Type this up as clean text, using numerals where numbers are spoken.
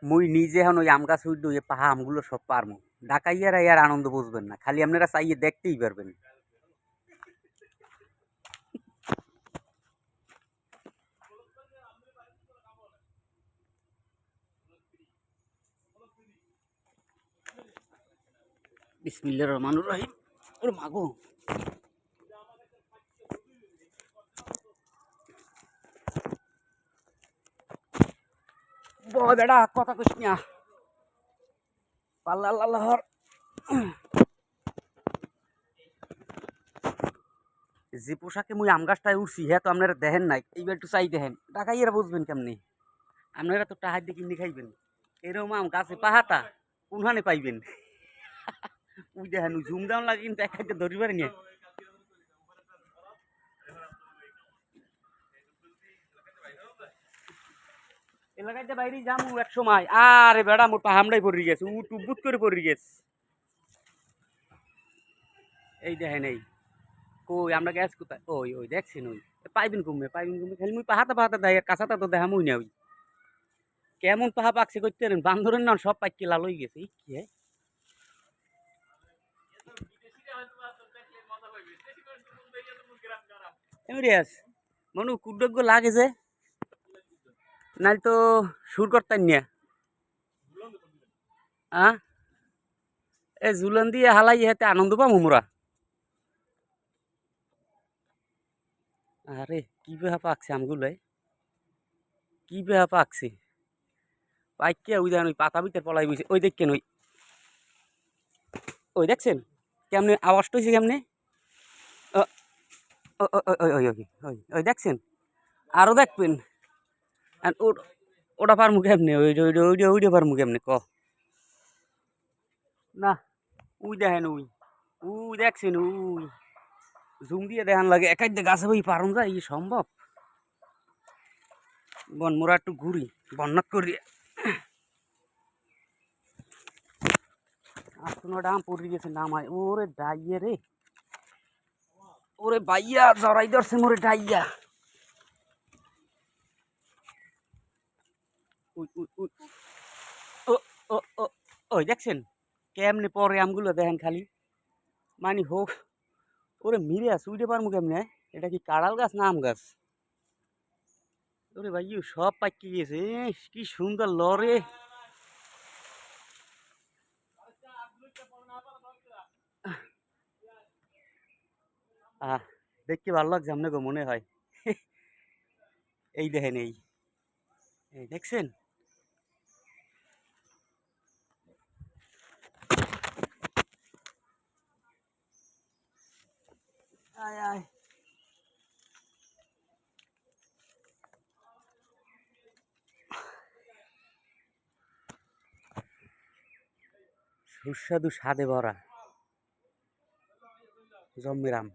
মুই নিজে এখন ওই আম গাছ উঠে ওই পাহা আমগুলো সব পারমু। ঢাকাইয়ারা আর আনন্দ বুঝবেন না, খালি আপনারা চাইয়ে দেখতেই পারবেন। বিসমিল্লাহির রহমানির রহিম। ওরে মাগো, বয় বেড়া কথা কইস না, পাল্লা আল্লাহ হর। যে পোশাকে মুই আম গাছটায় উঠছি হ্যাঁ তো আপনারা দেখেন নাই, এইবার একটু চাই দেখেন। ঢাকাইয়ারা বুঝবেন কেমনি? আপনারা তো টাহার দিয়ে কিনে খাইবেন, এরকম আম গাছে পাহাতা কোনখানে পাইবেন? ওই দেখেন ওই ঝুম দাম লাগে কিন্তু এক খাইতে ধরিবার নিয়ে। এলাকাতে বাইরে যামু এক সময়, আরে বেড়া মোর পাহামড়াই পড়ে গেছে, উ টুবুত করে পড়ে গেছে। এই দেখেন এই কই আমরা গ্যাস কোথায়? ওই ওই দেখছেন ওই পাইবেন কমবে, পাইবেন কমবে, খালি মুই পাহাতা পাহাতা দেয় কাঁচাটা তো দেখামুই না। ওই কেমন পাহা পাকছে করতে পারেন, বান্ধরের না সব পাইকে লাল হয়ে গেছে। এই কি এমরিয়াস মনু কুড্ডগ্য লাগে যে, নাইলে তো সুর করতেন না। আ এ জুলন দিয়ে হালাই হেতে আনন্দ পামু মোরা। আরে কি বেহা পাকছে আমগুলো, কি বেহা পাকছে পাইকে। ওই দেখেন ওই পাতা ভিতরে পলাই বইছে, ওই দেখছেন ওই ওই দেখছেন কেমনে আওয়াজটা হয়েছে কেমনে? ও- ওই ওই ওই ওই ওই দেখছেন, আরো দেখবেন। আর ওটা পারমু কেমনে? ওই ওইটা ওইটা ওইটা পারমু কেমনে ক? না ওই দেখেন ওই ওই দেখছেন ওই জুম দিয়ে দেখান লাগে একাই গাছে ওই পারুন যায় ই সম্ভব? বন মোরা একটু ঘুরি বন্যাত করি। আটটা আম পড়ে গেছে নামায়, ওরে ডাইয়ে রে, ওরে বাইয়া জড়াই ধরছে মোরে ডাইয়া। উই উই উই ও ও ও ওই দেখছেন কেমনে পরে আমগুলো দেখেন খালি, মানে হোক। ওরে মিরে উইটে পারমু কেমনে? এটা কি কাড়াল গাছ না আম গাছ? ওরে ভাই সব পাকি গেছে, কি সুন্দর লরে। আহ দেখতে ভালো লাগছে আপনাকে মনে হয়? এই দেখেন এই এই দেখছেন? আয় আয় সুস্বাদু স্বাদে ভরা জম্মের আম।